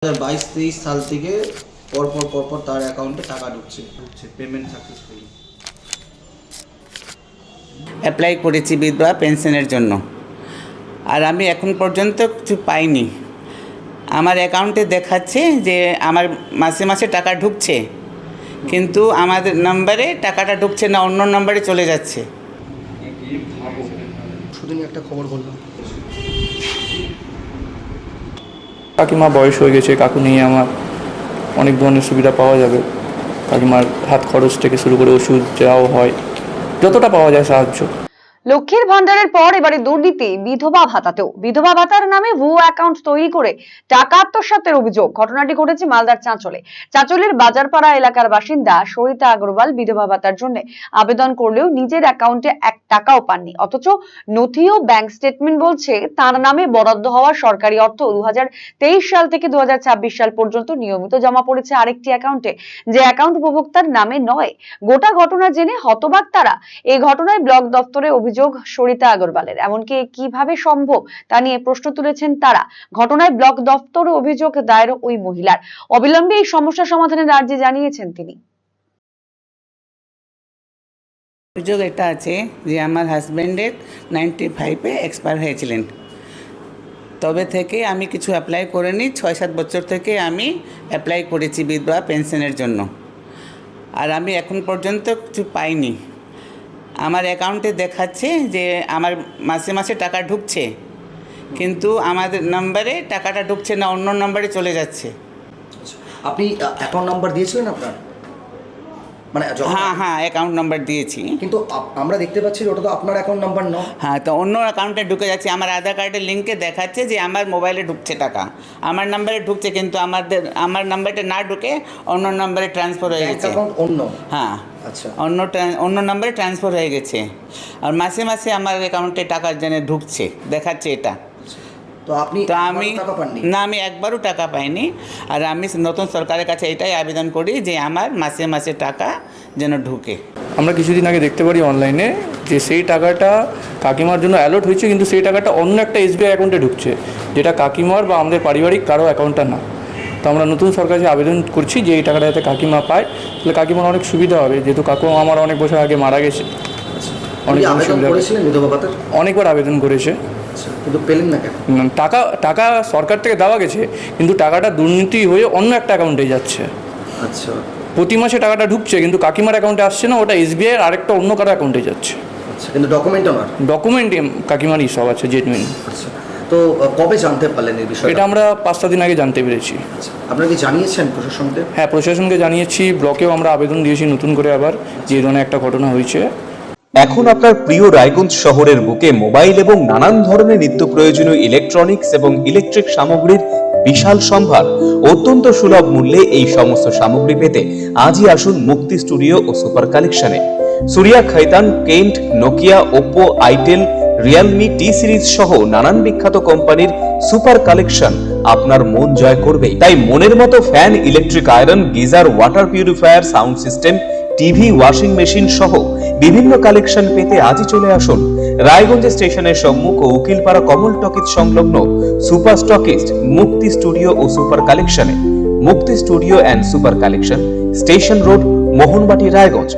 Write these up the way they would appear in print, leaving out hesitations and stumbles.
2022-23 সাল থেকে পরপর তার অ্যাকাউন্টে টাকা ঢুকছে পেমেন্ট সাকসেসফুলি। অ্যাপ্লাই করেছি বিধবা পেনশনের জন্য, আর আমি এখন পর্যন্ত কিছু পাইনি। আমার অ্যাকাউন্টে দেখাচ্ছে যে আমার মাসে মাসে টাকা ঢুকছে, কিন্তু আমাদের নম্বরে টাকাটা ঢুকছে না, অন্য নম্বরে চলে যাচ্ছে। শুধু একটা খবর বললাম, কাকিমা বয়স হয়ে গেছে, কাকু নিয়ে আমার অনেক ধরনের সুবিধা পাওয়া যাবে। কাকিমার হাত খরচ থেকে শুরু করে ওষুধ যাও হয়, যতটা পাওয়া যায় সাহায্য। লক্ষ্মীর ভান্ডারের পর এবারে দুর্নীতি বিধবা ভাতাতেও। বিধবা ভাতার নামে ভুয়ো অ্যাকাউন্ট তৈরি করে টাকা আত্মসাতের অভিযোগ। ঘটনাটি ঘটেছে মালদার চাঁচলের বাজারপাড়া এলাকার বাসিন্দা সরিতা আগরওয়াল বিধবা ভাতার জন্য আবেদন করলেও নিজের অ্যাকাউন্টে 1 টাকাও পাননি, অথচ নথি ও ব্যাংক স্টেটমেন্ট বলছে তার নামে বরাদ্দ হওয়া সরকারি অর্থ 2023 সাল থেকে 2026 সাল পর্যন্ত নিয়মিত জমা পড়েছে আরেকটি অ্যাকাউন্টে, যে অ্যাকাউন্ট উপভোক্তার নামে নয়। গোটা ঘটনা জেনে হতবাক তারা। এই ঘটনায় ব্লক দপ্তরে অভিযোগ সরিতা আগরওয়ালের, এমনকি কিভাবে সম্ভব তা নিয়ে প্রশ্ন তুলেছেন তারা। ঘটনায় ব্লক দপ্তরে অভিযোগ দায়ের ওই মহিলার। অবিলম্বে এই সমস্যা সমাধানের আর্জি জানিয়েছেন তিনি। অভিযোগ এটা আছে যে আমার হাজব্যান্ডের 95-এ এক্সপায়ার হয়েছিলেন, তবে থেকে আমি কিছু অ্যাপ্লাই করিনি। 6-7 বছর থেকে আমি অ্যাপ্লাই করেছি বিধবা পেনশনের জন্য, আর আমি এখন পর্যন্ত কিছু পাইনি। আমার অ্যাকাউন্টে দেখাচ্ছে যে আমার মাসে মাসে টাকা ঢুকছে, কিন্তু আমাদের নম্বরে টাকাটা ঢুকছে না, অন্য নম্বরে চলে যাচ্ছে। আপনি অ্যাকাউন্ট নাম্বার দিয়েছিলেন আপনার? মানে হ্যাঁ, অ্যাকাউন্ট নাম্বার দিয়েছি, কিন্তু আমরা দেখতে পাচ্ছি ওটা তো আপনার অ্যাকাউন্ট নাম্বার নয়। হ্যাঁ, তো অন্য অ্যাকাউন্টে ঢুকে যাচ্ছে। আমার আধার কার্ডের লিঙ্কে দেখাচ্ছে যে আমার মোবাইলে ঢুকছে টাকা, আমার নাম্বারে ঢুকছে, কিন্তু আমার নাম্বারটা না ঢুকে অন্য নাম্বারে ট্রান্সফার হয়ে গেছে। অন্য, হ্যাঁ, আচ্ছা, অন্য নাম্বারে ট্রান্সফার হয়ে গেছে, আর মাসে মাসে আমার অ্যাকাউন্টে টাকা যেন ঢুকছে দেখাচ্ছে এটা। তো আমি টাকা পাইনি না, আমি একবারও টাকা পাইনি। আর আমি নতুন সরকারের কাছে এটাই আবেদন করি যে আমার মাসে মাসে টাকা যেন ঢুকে। আমরা কিছুদিন আগে দেখতে পারি অনলাইনে যে সেই টাকাটা কাকিমার জন্য অ্যালট হয়েছে, কিন্তু সেই টাকাটা অন্য একটা এসবিআই অ্যাকাউন্টে ঢুকছে, যেটা কাকিমার বা আমাদের পারিবারিক কারো অ্যাকাউন্টটা না। তো আমরা নতুন সরকারে আবেদন করছি যে এই টাকাটা যাতে কাকিমা পায়, তাহলে কাকিমার অনেক সুবিধা হবে, যেহেতু কাকু আমার অনেক বছর আগে মারা গেছে। অনেকবার আবেদন করেছে, কিন্তু পেলেন না কেন? টাকা সরকার থেকে দেওয়া গেছে, কিন্তু টাকাটা দুর্নীতি হয়ে অন্য একটা অ্যাকাউন্টে যাচ্ছে। আচ্ছা, প্রতি মাসে টাকাটা ঢুকছে, কিন্তু কাকিমার অ্যাকাউন্টে আসছে না, ওটা এসবিআই এর আরেকটা অন্য কারো অ্যাকাউন্টে যাচ্ছে। আচ্ছা, কিন্তু ডকুমেন্ট আমার ডকুমেন্ট কাকিমারই সব আছে, জেনুইন। আচ্ছা, তো কবে জানতে পারলেন এই বিষয়টা? এটা আমরা 5-7 দিন আগে জানতে পেরেছি। আচ্ছা, আপনারা কি জানিয়েছেন প্রশাসনকে? হ্যাঁ, প্রশাসনকে জানিয়েছি, ব্লকেও আমরা আবেদন দিয়েছি নতুন করে আবার, যে ধরনের একটা ঘটনা হয়েছে। এখন আপনার প্রিয় রায়গঞ্জ শহরের বুকে মোবাইল এবং নানান ধরনের নিত্য প্রয়োজনীয় ইলেকট্রনিক্স এবং ইলেকট্রিক সামগ্রীর বিশাল সম্ভার অত্যন্ত সুলভ মূল্যে এই সমস্ত সামগ্রী পেতে আজই আসুন মুক্তি স্টুডিও ও সুপার কালেকশনে। Surya, Khaitan, Kent, Nokia, Oppo, itel, Realme, T Series সহ নানান বিখ্যাত কোম্পানির সুপার কালেকশন আপনার মন জয় করবেই। তাই মনের মতো fan, electric iron, geyser, water purifier, sound system, TV, washing machine সহ বিভিন্ন কালেকশন পেতে আজই চলে আসুন রায়গঞ্জ স্টেশনের সম্মুখ ও উকিলপাড়া কমল টকিজ সংলগ্ন সুপার স্টকিস্ট মুক্তি স্টুডিও ও সুপার কালেকশনে। মুক্তি studio and super collection, station road, Mohanbati, Raiganj.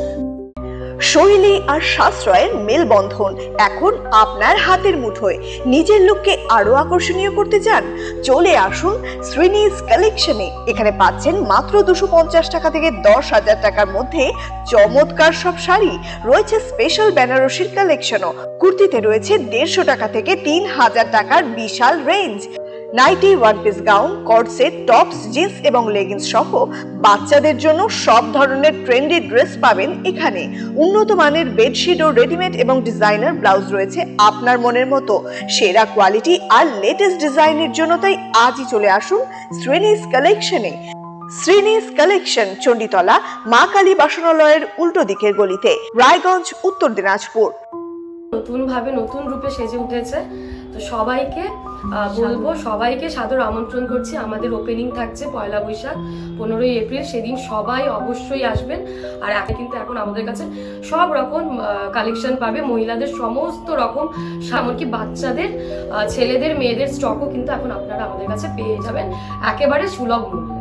শৈলী আর সাশ্রয়ের মেলবন্ধন এখন আপনার হাতের মুঠোয়। নিজের লুককে আরো আকর্ষণীয় করতে চান? চলে আসুন শ্রীনিজ কালেকশনে। এখানে পাচ্ছেন মাত্র 250 টাকা থেকে 10,000 টাকার মধ্যে চমৎকার সব শাড়ি। রয়েছে স্পেশাল বেনারসির কালেকশনও। কুর্তিতে রয়েছে 150 টাকা থেকে 3,000 টাকার বিশাল range. Nighty, one piece gown, কট সেট, টপস, জিন্স এবং লেগিংস সহ বাচ্চাদের জন্য সব ধরনের ট্রেন্ডি ড্রেস পাবেন এখানে। উন্নত মানের বেডশিট ও রেডিমেড এবং ডিজাইনার ব্লাউজ রয়েছে আপনার মনের মতো। সেরা কোয়ালিটি আর লেটেস্ট ডিজাইনের জন্য তাই আজই চলে আসুন শ্রীনিজ কালেকশনে। শ্রীনিজ কালেকশন, চণ্ডীতলা, মা কালী বাসনালয়ের উল্টো দিকের গলিতে, রায়গঞ্জ, উত্তর দিনাজপুর। নতুন ভাবে নতুন রূপে সেজে উঠেছে। তো সবাইকে বলবো, সবাইকে সাদর আমন্ত্রণ করছি। আমাদের ওপেনিং থাকছে 1 বৈশাখ 15 এপ্রিল, সেদিন সবাই অবশ্যই আসবেন। আর কিন্তু এখন আমাদের কাছে সব রকম কালেকশন পাবে, মহিলাদের সমস্ত রকম, এমনকি বাচ্চাদের, ছেলেদের, মেয়েদের স্টকও কিন্তু এখন আপনারা আমাদের কাছে পেয়ে যাবেন একেবারে সুলভ মূল্যে।